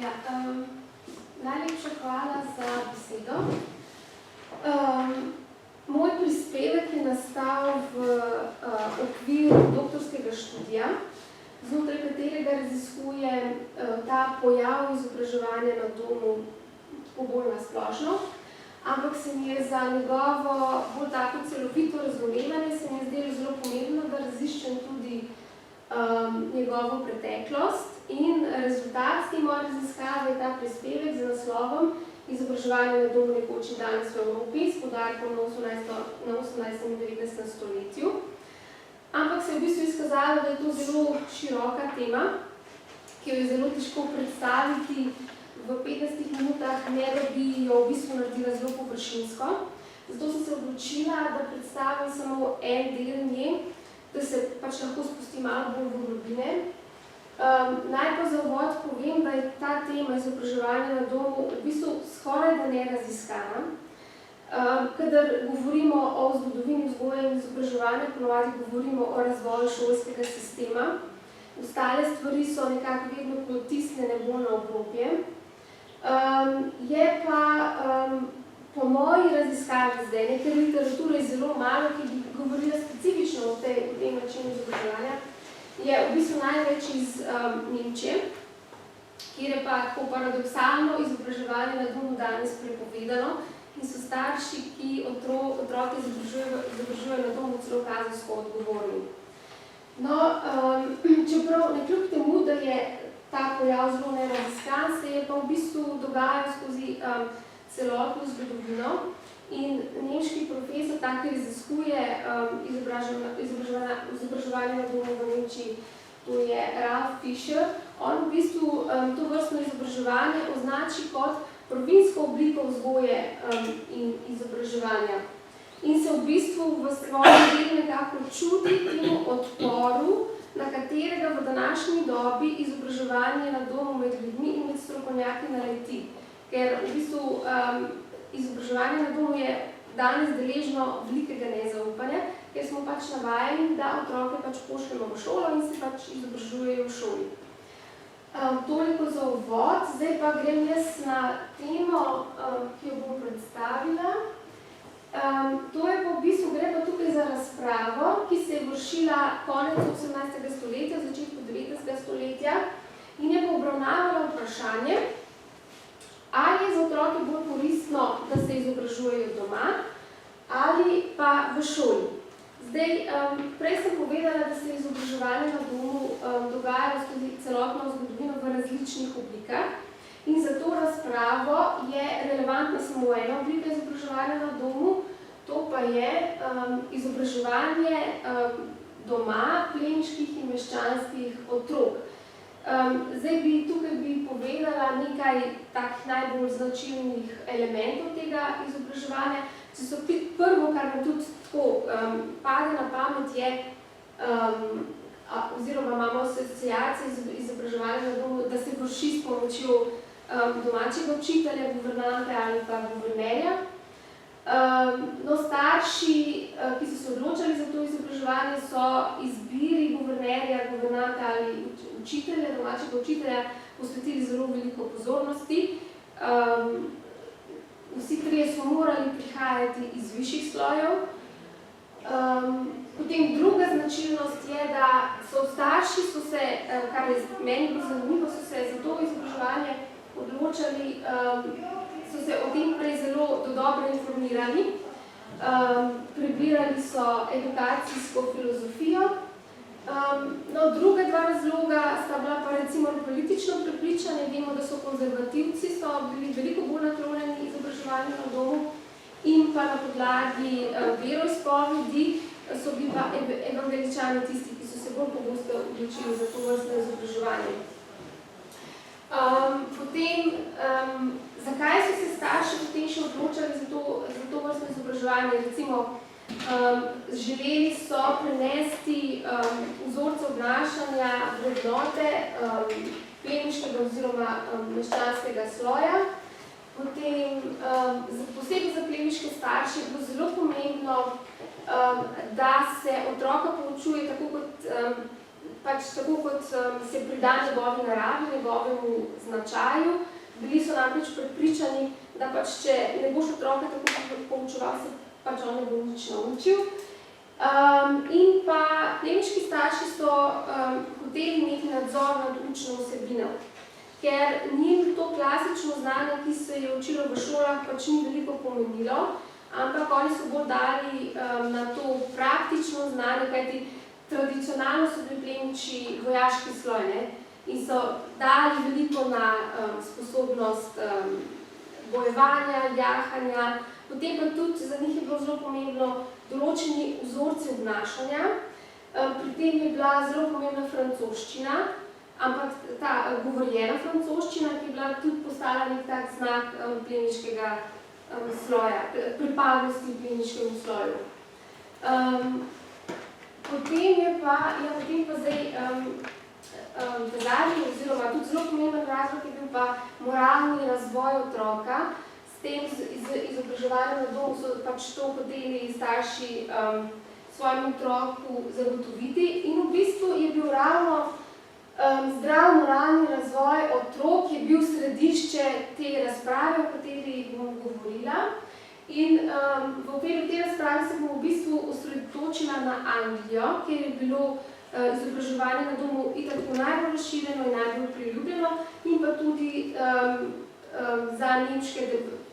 Ja, najlepša hvala za besedo. Moj prispevek je nastal v okviru doktorskega študija, znotraj katerega raziskujem ta pojav izobraževanja na domu bolj nasplošno, ampak se mi je za njegovo bolj tako celovito razumevanje se mi je zdelo zelo pomembno, da raziščem tudi njegovo preteklost in rezultat te moje raziskave je ta prispevek z naslovom Izobraževanje na domu nekoč in danes v Evropi s poudarkom na 18. in 19. stoletju. Ampak se je v bistvu izkazalo, da je to zelo široka tema, ki jo je zelo težko predstaviti v 15 minutah, ne da bi jo v bistvu naredila zelo površinsko. Zato sem se odločila, da predstavim samo en del nje, da se pač lahko spusti malo bolj v globine. Naj pa za uvod povem, da je ta tema izobraževanja na domu v bistvu skoraj da neraziskana. Kadar govorimo o zgodovini vzgoje in izobraževanja, ponovadi govorimo o razvoju šolskega sistema. Ostale stvari so nekako vedno potisnjene bolj na obrobje. Je pa po moji raziskavi zdaj, ker literature je zelo malo, ki bi govorila specifično o tem načinu izobraževanja, je v bistvu največ iz Nemčije, kjer je pa tako paradoksalno izobraževanje na domu danes prepovedano in so starši, ki otroke izobražujejo na domu celo kazensko odgovorni. No, čeprav nekljub temu, da je ta pojav zelo neraziskan, se je pa v bistvu dogajal skozi celotno zgodovino in nemški profesor, ki raziskuje izobraževanje na domu v Nemčiji, to je Ralf Fischer, on v bistvu to vrstno izobraževanje označi kot prvinsko obliko vzgoje in izobraževanja. In se v bistvu v svojem delu nekako čudi temu odporu, na katerega v današnji dobi izobraževanje na domu med ljudmi in med strokovnjaki naleti. Ker v bistvu izobraževanje na domu je danes deležno velikega nezaupanja, ker smo pač navajeni, da otroke pač pošljemo v šolo in se pač izobražujejo v šoli. Toliko za uvod, zdaj pa grem jaz na temo, ki jo bom predstavila. To je pa v bistvu, gre pa tukaj za razpravo, ki se je vršila konec 18. stoletja, začetku 19. stoletja in je pa obravnavala vprašanje, ali je za otroke bolj koristno, da se izobražujejo doma ali pa v šoli. Zdaj, prej sem povedala, da se je izobraževanje na domu dogajalo skozi celotno zgodovino v različnih oblikah in za to razpravo je relevantna samo ena oblika izobraževanja na domu, to pa je izobraževanje doma plemiških in meščanskih otrok. Zdaj tukaj bi povedala nekaj takih najbolj značilnih elementov tega izobraževanja. Prvo, kar nam tudi tako pade na pamet je, oziroma imamo asociacije izobraževanja na domu, da se vrši s pomočjo domačega učitelja, guvernante ali pa guvernerja. No, starši, ki so se odločali za to izobraževanje, so izbiri guvernerja, guvernanta ali učitelja, domačega učitelja posvetili zelo veliko pozornosti. Vsi trije so morali prihajati iz višjih slojev. Potem druga značilnost je, da so starši, kar je meni bilo zanimivo, so se za to izobraževanje odločali, so se o tem prej zelo dobro informirali, prebirali so edukacijsko filozofijo. No, druga dva razloga sta bila pa recimo politično prepričanje. Vemo, da so konzervativci, so bili veliko bolj naklonjeni izobraževanju na domu in pa na podlagi veroizpovedi so bili pa evangeličani tisti, ki so se bolj pogosto odločili za to vrstno izobraževanje. Potem, zakaj so se starši potem še odločali za to vrstno izobraževanje? Recimo, želeli so prenesti vzorce obnašanja vrednote plemiškega oziroma meščanskega sloja. Potem, posebej za plemiške starše je bilo zelo pomembno, da se otroka poučuje tako kot pač tako kot se prida njegovi naravi, njegovemu značaju. Bili so namreč prepričani, da pač če ne boš otroka tako poučeval, se pač on ne bo nič naučil. In pa plemiški starši so hoteli imeti nadzor nad učno vsebino, ker njim to klasično znanje, ki se je učilo v šolah, pač ni veliko pomenilo, ampak oni so bolj dali na to praktično znanje, kajti tradicionalno so bili plemiči vojaški sloj, ne? In so dali veliko na sposobnost bojevanja, jahanja, potem pa tudi za njih je bilo zelo pomembno določeni vzorci obnašanja. Pri tem je bila zelo pomembna francoščina, ampak ta govorjena francoščina, ki je bila tudi postala nek tak znak plemiškega sloja, pripadnosti plemiškemu sloju. Potem pa zdaj zadnji, oziroma tudi zelo pomemben razlog je bil pa moralni razvoj otroka. S tem izobraževanjem na domu so pač to hoteli starši svojemu otroku zagotoviti in v bistvu je bil ravno zdrav moralni razvoj otrok je bil središče te razprave, o kateri bom govorila. In v okviru te razprave se bom v bistvu osredotočila na Anglijo, kjer je bilo izobraževanje na domu itak najbolj razširjeno in najbolj priljubljeno, in pa tudi za nemške,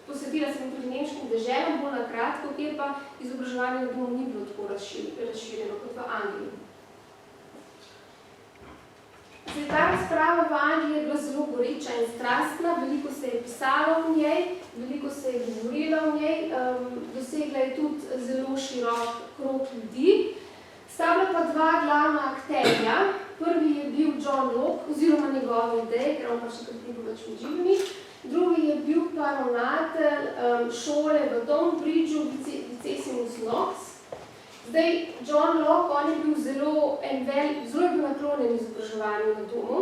posvetila sem tudi nemškim deželam, bolj na kratko, kjer pa izobraževanje na domu ni bilo tako razširjeno kot v Angliji. Ta razprava v Angliji je bila zelo goreča in strastna, veliko se je pisalo v njej, veliko se je govorilo v njej, dosegla je tudi zelo širok krog ljudi. Sta bila pa dva glavna akterja. Prvi je bil John Locke, oziroma njegove ideje, ker on pa še krat ni bil več med živimi. Drugi je bil pa ravnatelj šole v Tonbridgeu, Vicesimus Knox. Zdaj, John Locke, on je bil zelo je bil naklonjen izobraževanju na domu.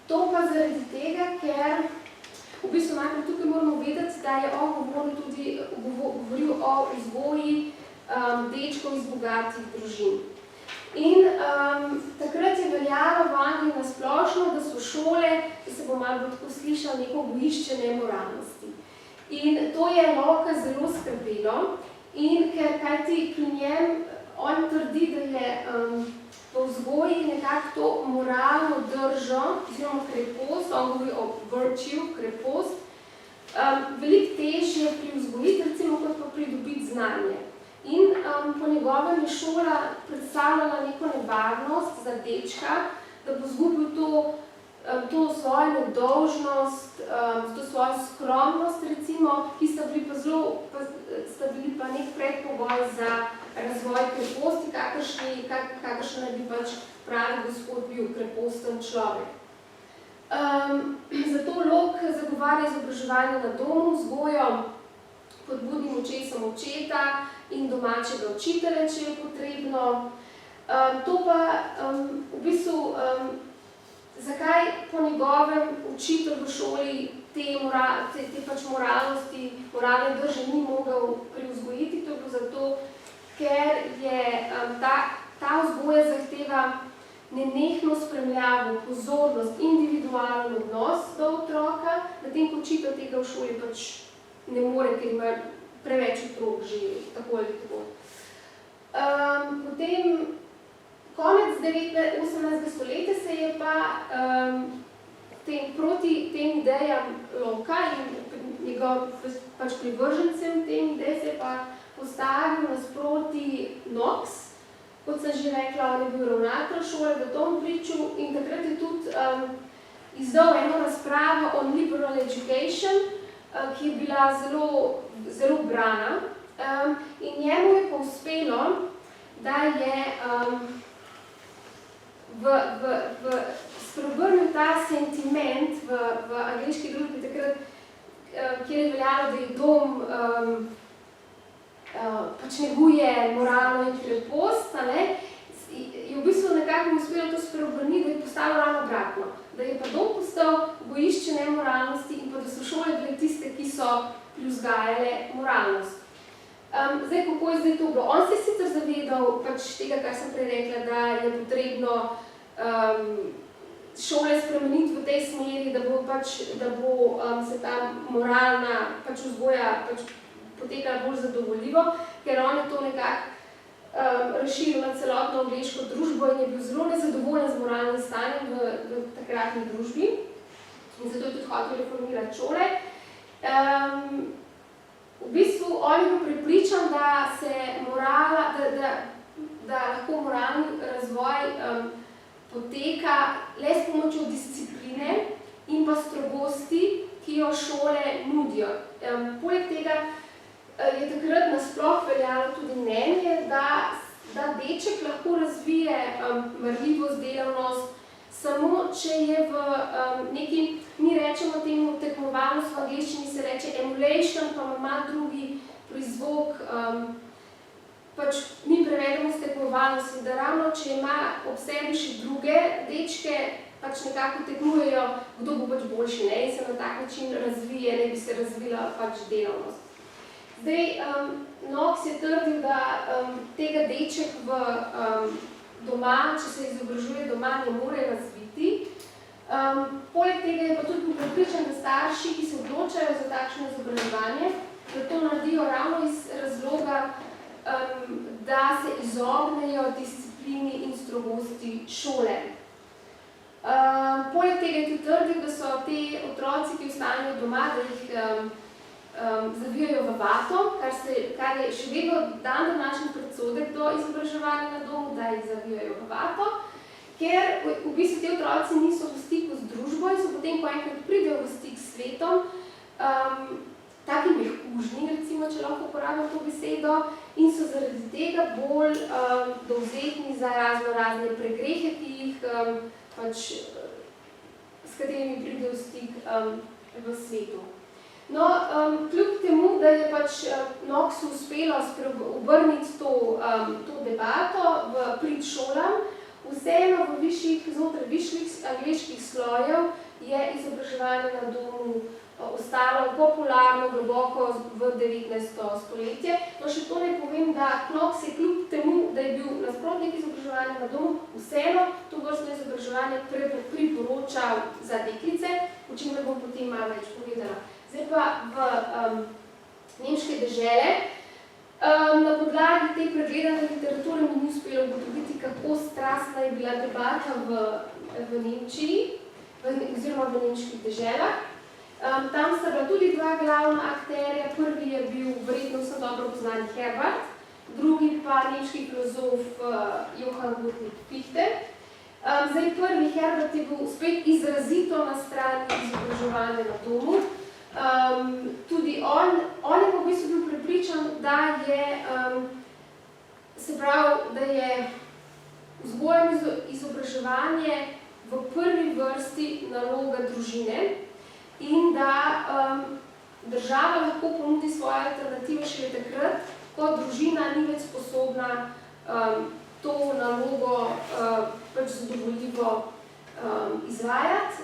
To pa zaradi tega, ker v bistvu najprej tukaj moramo vedeti, da je on govoril o vzgoji dečkov iz bogatih družin. In takrat je veljalo v Angliji nasplošno, da so šole, da se bo malo tako slišal, neko bojišče nemoralnosti. In to je Locke zelo skrbelo. In ker kajti pri njem, on trdi, da je v vzgoji nekako to moralno držo, oziroma krepost, on govori o virtue, krepost, veliko težje pri vzgoji, recimo kot pa pridobiti znanje. In po njegovem je šola predstavljala neko nevarnost za dečka, da bo izgubil to svojo nedolžnost, to svojo skromnost, recimo, ki sta bili pa nek predpogoj za razvoj kreposti, kakršen naj bi pač pravi gospod bil kreposten človek. Zato Locke zagovarja izobraževanje na domu, vzgojo pod budnim očesom očeta in domačega učitelja, če je potrebno. To pa v bistvu zakaj po njegovem učitelj v šoli te pač moralnosti, moralne drže ni mogel privzgojiti, to je bilo zato, ker je ta vzgoja zahteva nenehno spremljavo, pozornost, individualen odnos do otroka, medtem ko učitelj tega v šoli pač ne more, ker ima preveč otrok že tako ali tako. Potem konec 18. stoletja se je pa proti tem idejam Locka in njegov pač privržencem tem idej se je pa postavil nasproti Knox. Kot sem že rekla, on je bil ravnatelj šole v Tonbridgeu in takrat je tudi izdal eno razpravo on liberal education, ki je bila zelo brana. In njemu je pa uspelo, da je spreobrnil ta sentiment v angleški družbi takrat, kjer je veljalo, da je dom pač neguje moralno in krepost, je v bistvu nekako uspelo to spreobrniti, da je postalo ravno obratno. Da je pa dom postal bojišče nemoralnosti in pa da so šole bile tiste, ki so privzgajale moralnost. Zdaj, kako je zdaj to bilo? On se je sicer zavedal pač tega, kar sem prej rekla, da je potrebno šole spremeniti v tej smeri, da bo se ta moralna pač vzgoja pač potekala bolj zadovoljivo, ker on je to nekako razširil na celotno angleško družbo in je bil zelo nezadovoljen z moralnim stanjem v takratni družbi in zato je tudi hotel reformirati šole. V bistvu on je bil prepričan, da lahko moralni razvoj poteka le s pomočjo discipline in pa strogosti, ki jo šole nudijo. Poleg tega je takrat nasploh veljalo tudi mnenje, da deček lahko razvije marljivost, delavnost, samo če je v neki, mi rečemo temu tekmovalnost, v angleščini se reče emulation, pa ima drugi prizvok, pač mi prevedemo s tekmovalnosti, da ravno, če ima ob sebi še druge dečke, pač nekako tekmujejo, kdo bo pač boljši, ne, in se na tak način razvije, ne bi se razvila pač delavnost. Zdaj, Knox je trdil, da tega deček doma, če se izobražuje doma, ne more razviti. Poleg tega je pa tudi prepričan, da starši, ki se odločajo za takšno izobraževanje, da to naredijo ravno iz razloga, da se izognejo disciplini in strogosti šole. Poleg tega je tudi trdil, da so te otroci, ki ostanejo doma, da jih zavijajo v vato, kar je še vedno dan današnji predsodek do izobraževanja na domu, da jih zavijajo v vato, ker v bistvu te otroci niso v stiku z družbo in so potem, ko enkrat pridejo v stik s svetom, taki mehkužni, recimo, če lahko uporabim to besedo, in so zaradi tega bolj dovzetni za razne pregrehe, ki jih s katerimi pridejo v stik v svetu. No, kljub temu, da je pač Knoxu uspelo obrniti to debato v prid šolam, vseeno znotraj višjih angleških slojev je izobraževanje na domu ostalo popularno globoko v 19. stoletje. No, še to ne povem, da Knox je kljub temu, da je bil nasprotnik izobraževanja na domu, vseeno to vrstno izobraževanje priporočal za deklice, o čemer bom potem malo več povedala. Zdaj pa v nemške dežele. Na podlagi te pregledane literature mi ni uspelo ugotoviti, kako strastna je bila debata v Nemčiji, oziroma v nemških deželah. Tam sta bila tudi dva glavna akterja. Prvi je bil verjetno vsem dobro poznan Herbart, drugi pa nemški filozof Johann Gottlieb Fichte. Zdaj, prvi Herbart je bil spet izrazito na strani izobraževanja na domu. Tudi on je v bistvu bil prepričan, da je vzgojno izobraževanje v prvi vrsti naloga družine in da država lahko ponudi svoje alternative šele takrat, ko družina ni več sposobna to nalogo pač zadovoljivo izvajati.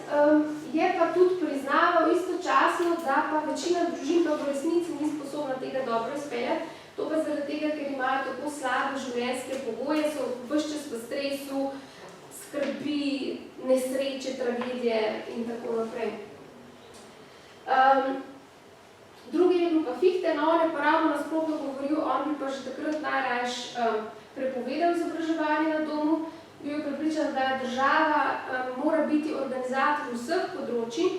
Je pa tudi priznaval istočasno, da pa večina družin v resnici ni sposobna tega dobro izpeljati. To pa zaradi tega, ker imajo tako slabe življenjske pogoje, so ves čas v stresu, skrbi, nesreče, tragedije in tako naprej. Drugi je bil pa Fichte, no, on je pa ravno nasprotno govoril, on bi pa že takrat najrajš prepovedal izobraževanje na domu, bil je prepričan, da država mora biti organizator vseh področij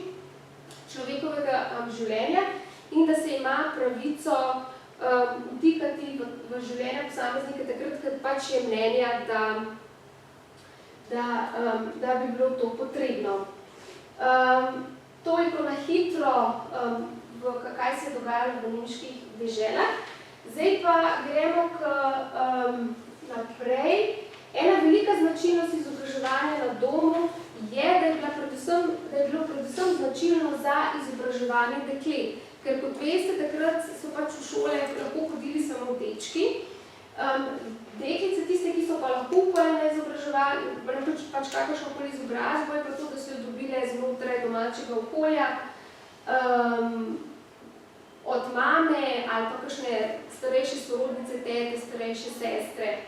človekovega življenja in da se ima pravico vtikati v življenje posameznika takrat, ker pač je mnenja, da bi bilo to potrebno. Toliko na hitro, kaj se je dogajalo v nemških deželah. Zdaj pa gremo naprej. Ena velika značilnost izobraževanja na domu je, da je bilo predvsem značilno za izobraževanje deklet. Ker kot veste, takrat so pač v šole lahko hodili samo dečki. Deklice, tiste, ki so pa lahko upali na izobraževanje, pač kakršnokoli izobrazbo, je pa to, da so jo dobile znotraj domačega okolja. od mame ali pa kakšne starejše sorodnice, tete, starejše sestre.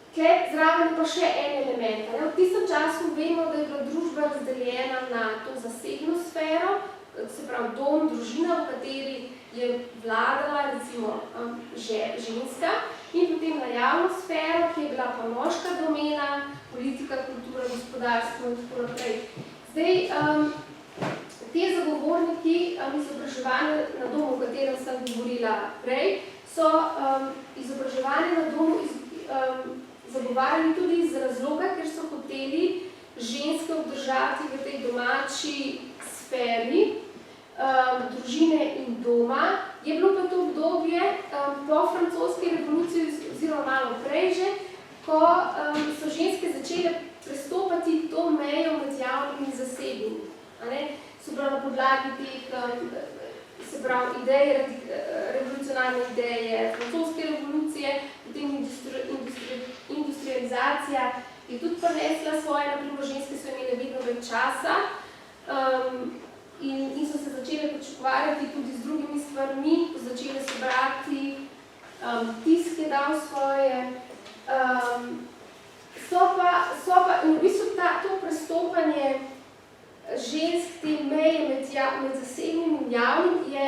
Tukaj zraven pa še en element. V tistem času vemo, da je bila družba razdeljena na to zasebno sfero, se pravi dom, družina, v kateri je vladala recimo ženska, in potem na javno sfero, ki je bila pa moška domena, politika, kultura, gospodarstvo in tako naprej. Te zagovorniki izobraževanja na domu, o katerem sem govorila prej, so izobraževanje na domu zagovarjali tudi iz razloga, ker so hoteli ženske obdržati v tej domači sferi družine in doma. Je bilo pa to obdobje po francoski revoluciji oziroma malo prej že, ko so ženske začele prestopati to mejo med javnim in zasebnim. Se pravi, na podlagi teh revolucionarne ideje francoske revolucije, potem industrializacija je tudi prinesla svoje, naprimer ženske so imele vedno več časa in so se začele ukvarjati tudi z drugimi stvarmi, začele se brati, tisk je dal svoje. In v bistvu to prestopanje žensk, te meje med zasebnim in javnim je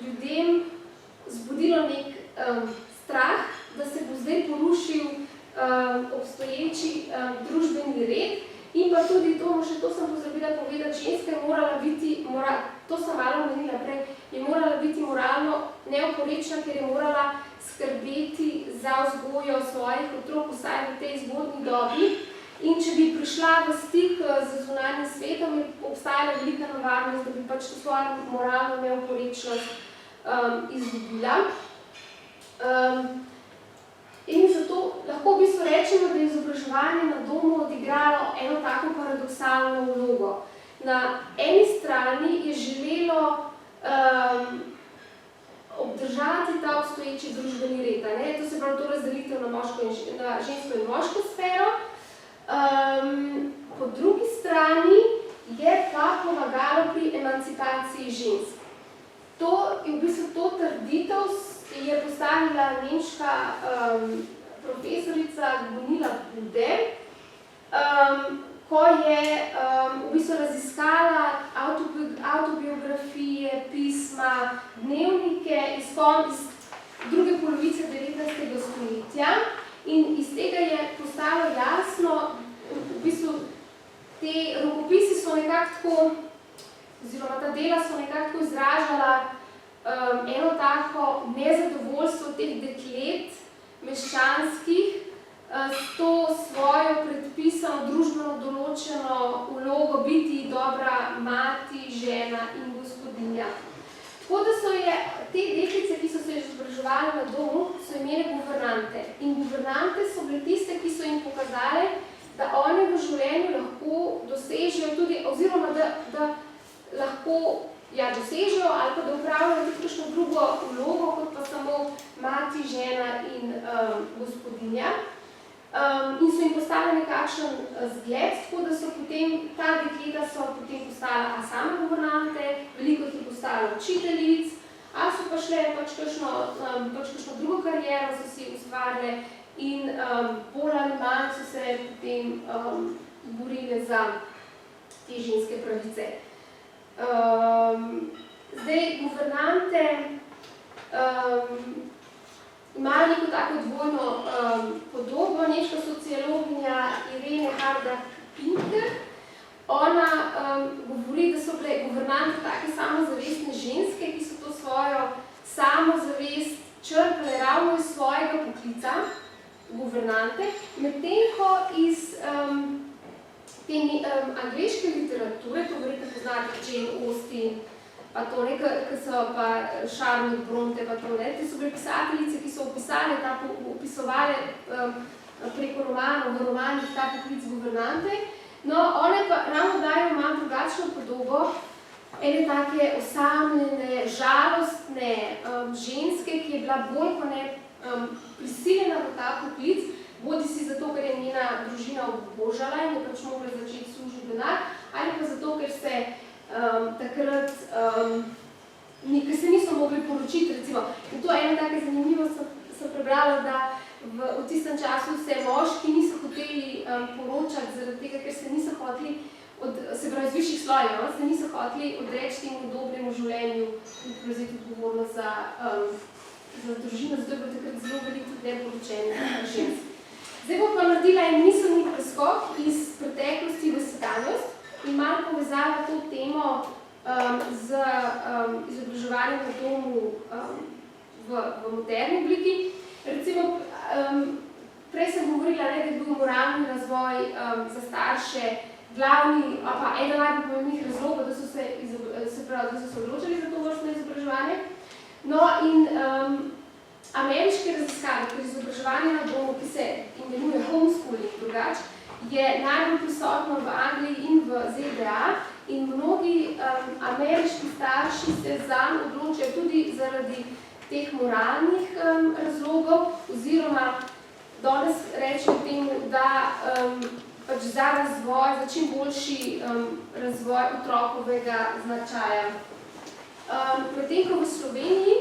ljudem zbudilo nek strah, da se bo zdaj porušil obstoječi družbeni red in pa tudi to sem pozabila povedati, ženska je morala biti, to sem malo omenila prej, je morala biti moralno neoporečna, ker je morala skrbeti za vzgojo svojih otrok, vsaj v tej zgodnji dobi. In če bi prišla v stik z zunanjim svetom, je obstajala velika nevarnost, da bi pač to svojo moralno neoporečnost izgubila. In zato lahko v bistvu rečemo, da je izobraževanje na domu odigralo eno tako paradoksalno vlogo. Na eni strani je želelo obdržati ta obstoječi družbeni red, to se pravi to razdelitev na žensko in moško sfero. Po drugi strani je pa pomagalo pri emancipaciji žensk. V bistvu to trditev je postavila nemška profesorica Gunilla Bude, ko je v bistvu raziskala autobiografije, pisma, dnevnike iz druge polovice 19. stoletja. In iz tega je postalo jasno, v bistvu te rokopisi so nekako tako, oziroma ta dela so nekako izražala eno tako nezadovoljstvo teh deklet meščanskih s to svojo predpisano, družbeno določeno vlogo biti dobra mati, žena in gospodinja. Tako da so te deklice, ki so se izobraževali na domu, so imeli guvernante. In guvernante so bile tiste, ki so jim pokazali, da oni v življenju lahko dosežejo tudi, oziroma da lahko dosežejo ali pa da upravljajo tudi kakšno drugo vlogo, kot pa samo mati, žena in gospodinja. In so jim postali nekakšen zgled, tako da so potem, ta dekleta so potem postala same guvernante, veliko jih je postalo učiteljic, ali so pa šle kakšno drugo kariero, so si ustvarile in bolj ali manj so se potem borile za te ženske pravice. Guvernante imajo neko tako dvojno podobo. Nemška sociologinja Irene Harder-Pinker, ona govori, da so bile guvernante take samozavestne ženske, ki so to svojo samozavest črpale ravno iz svojega poklica, guvernante, medtem ko iz te angleške literature, to verjetno poznate Jane Austen, pa to ne, ki so pa Charlotte Bronte, pa to ne, te so bile pisateljice, ki so opisovale preko romanov, v romanih ta poklic guvernante. No, one pa ravno dajo malo drugačno podobo, ene take osamljene, žalostne ženske, ki je bila bolj pa ne prisiljena v ta poklic, bodi si zato, ker je njena družina obožala in je pač mogla začeti služiti denar, ali pa zato, ker se takrat, ki se niso mogli poročiti, recimo. In to je ena taka zanimivost, sem prebrala, da v tistem času se moški niso hoteli poročati zaradi tega, ker se niso hoteli, se pravi, z višjih slojev, se niso hoteli odreči temu dobremu življenju in prevzeti odgovornost za družino, zato je bilo takrat zelo veliko tudi neporočenih žensk. Zdaj bom pa naredila en miselni preskok iz preteklosti v sedanjost in malo povezala to temo z izobraževanjem v domu v moderni obliki. Recimo, prej sem govorila, da je bil moralni razvoj za starše glavni, pa eden najbolj pomembnih razlogov, da so se odločili za to vrstno izobraževanje. No in ameriške raziskave, ker izobraževanje na domu, ki se imenuje homeschooling drugač, je najbolj prisotno v Angliji in v ZDA in mnogi ameriški starši se zanj odločajo tudi zaradi teh moralnih razlogov, oziroma danes rečem temu, da pač za razvoj, za čim boljši razvoj otrokovega značaja. Medtem ko v Sloveniji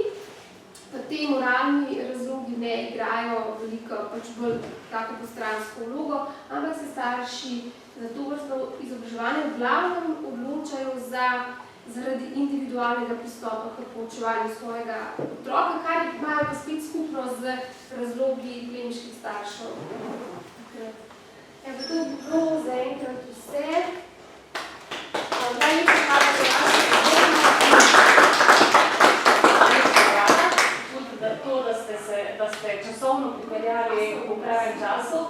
pa te moralni razlogi ne igrajo veliko, pač bolj tako postransko vlogo, ampak se starši za to vrstno izobraževanje v glavnem odločajo zaradi individualnega pristopa k poučevanju svojega otroka, kar imajo pa spet skupno z razlogi plemiških staršev. Evo, to je bilo za enkrat vse. Najlepša hvala za vašo da ste časovno pripeljali v pravem času.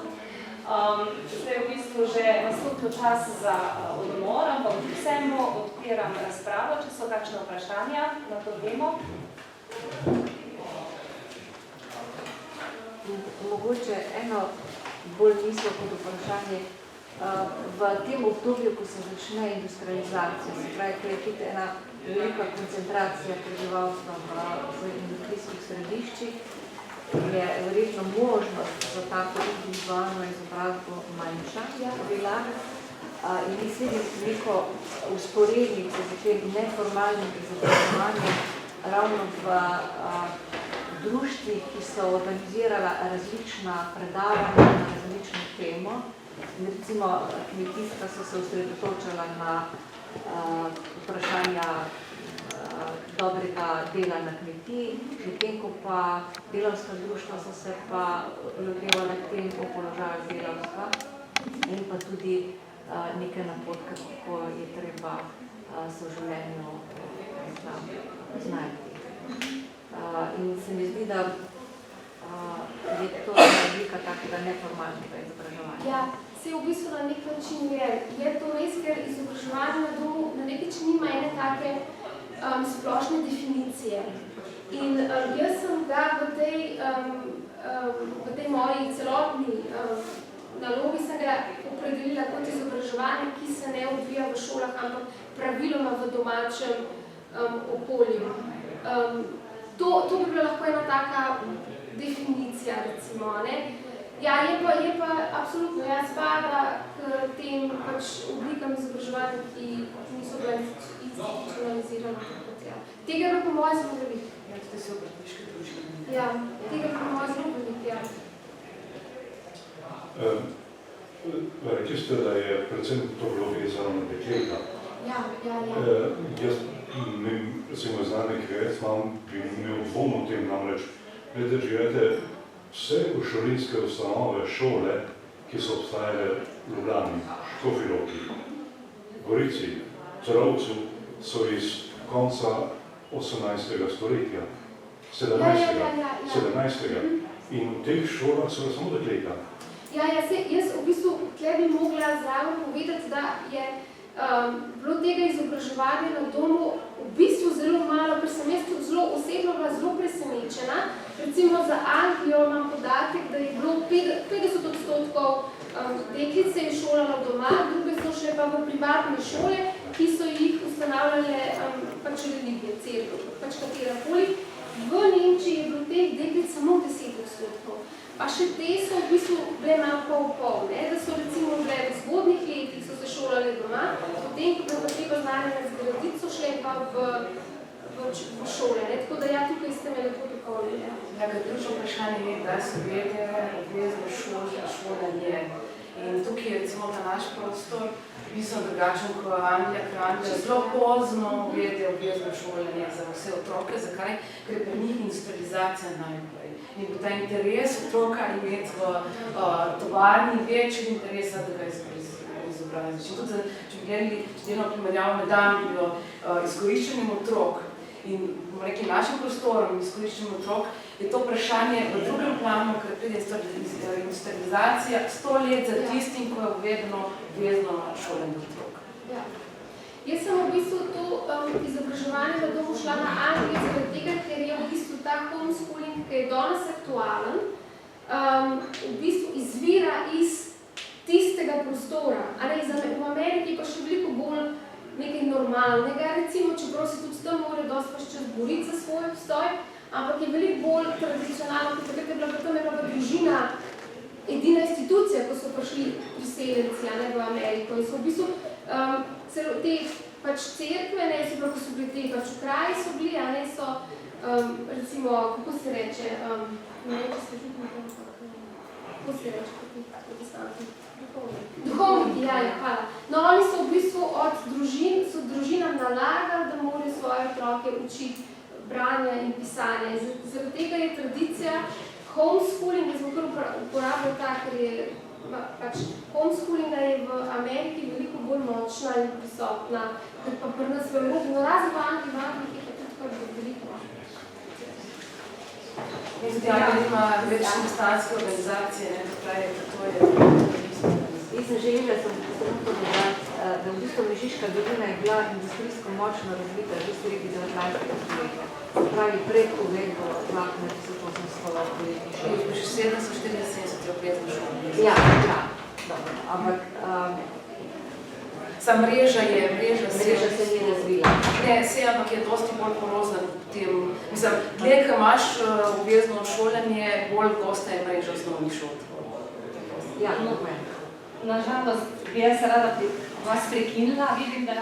Zdaj v bistvu že nastopil čas za odmor, ampak vseeno odpiram razpravo, če so kakšne vprašanja na to temo. Mogoče eno bolj mislo kot vprašanje. V tem obdobju, ko se začne industrializacija, se pravi, ko je tudi ena velika koncentracija prebivalstva v industrijskih središčih, je verjetno možnost za tako individualno izobrazbo manjša bila in mislim neko usporednico z tem neformalnim izobraževanjem ravno v društvih, ki so organizirala različna predavanja na različno temo. Recimo, kmetijska so se osredotočala na vprašanja dobrega dela na kmetiji, medtem ko pa delavska društva so se pa lotevala tem o položaju delavstva in pa tudi neke napotke, kako je treba se v življenju znajti. In se mi zdi, da je to oblika takega neformalnega izobraževanja. Ja, se v bistvu na nek način je to res, ker izobraževanje na domu na nek način nima ene take splošne definicije. In jaz sem ga v tej moji celotni nalogi sem ga opredelila kot izobraževanje, ki se ne odvija v šolah, ampak praviloma v domačem okolju. To bi bila lahko ena taka definicija, recimo, ne? Ja, je pa absolutno, spada k tem pač oblikam izobraževanja, ki niso bile institucionalizirane. Tega je po mojem zelo veliko. Ja, tudi so obrtniške družbe. Ja, tega je po mojem zelo veliko, ja. Rekli ste, da je predvsem to bilo vezano na dekleta. Ja. Jaz, recimo, znane krajec, bi imel dvom o tem, namreč, živete vse šolinske ustanove, šole, ki so obstajale v Ljubljani, Škofji Loki, Gorici, Celovcu, so iz konca 18. stoletja, 17. In v teh šolah so samo dekleta. Jaz v bistvu tle bi mogla zraven povedati, da je bilo tega izobraževanja na domu v bistvu zelo malo, ker sem jaz tudi osebno bila zelo presenečena. Recimo za Anglijo imam podatek, da je bilo 50% deklic se je šolalo doma, druge so šle pa v privatne šole, ki so jih ustanavljale pač religije, cerkev, pač katerakoli. V Nemčiji je bilo teh deklic samo 10%. Pa še te so v bistvu bile malo pol, da so recimo bile v zgodnih letih, so se šolale doma, potem, ko bi treba znanje nadgraditi, so šle pa v šole. Tako da ja, tukaj ste me lepo dopolnili. Ja, ključno vprašanje je, da se vede obvezno šolanje. In tukaj je recimo ta naš prostor bistveno drugačen kot Anglija, ker Anglija zelo pozno uvede obvezno šolanje za vse otroke. Zakaj? Ker je pri njih industrializacija najprej. In bo ta interes otroka imeti v tovarni večji interesa, da ga izobrazi. Če bi gledali, če delno primerjavo med Anglijo, izkoriščenjem otrok in bomo rekli našim prostorom izkoriščenjem otrok, je to vprašanje v drugem planu, ker pride industrializacija 100 let za tistim, ko je uvedeno obvezno šolanje otrok. Ja. Jaz sem v bistvu to izobraževanje na domu šla na Anglijo zaradi tega, ker je v bistvu ta homeschooling, ki je danes aktualen, v bistvu izvira iz tistega prostora. V Ameriki pa še veliko bolj nekaj normalnega, recimo, čeprav se tudi tam mora dosti pač čas boriti za svoj obstoj, ampak je veliko bolj tradicionalno, kot takrat je bila pa tam je bila družina edina institucija, ko so prišli priseljenci v Ameriko. In so v bistvu celo te pač cerkve, se pravi, ko so bili te pač okraji so bili, so recimo, kako se reče, ne vem, če ste čutili, kako se reče, protestanti? Duhovniki, ja, hvala. No, oni so v bistvu od družin, so družinam nalagali, da morajo svoje otroke učiti branja in pisanja. Zaradi tega je tradicija homeschooling, da smo kar uporabljali ta, ker je pač homeschoolinga je v Ameriki veliko bolj močna in prisotna, kot pa pri nas v Evropi. No, razen v Angliji je pa tudi kar veliko. Tudi Anglija ima večnostanske organizacije, to je Jaz sem želela povedati, da v bistvu Mežiška dolina je bila industrijsko močno razvita že sredi 19. stoletja. Se pravi, pred uvedbo zakona 1849. Še 740 je obvezno šolanje. Ja, dobro, ampak mreža se ni razvila. Ne, ampak je dosti bolj porozna v tem. Mislim, dlje, ko imaš obvezno šolanje, bolj gosta je mreža osnovnih šol. Ja, no, Nažalost, bi jaz rada vas prekinila, vidim, da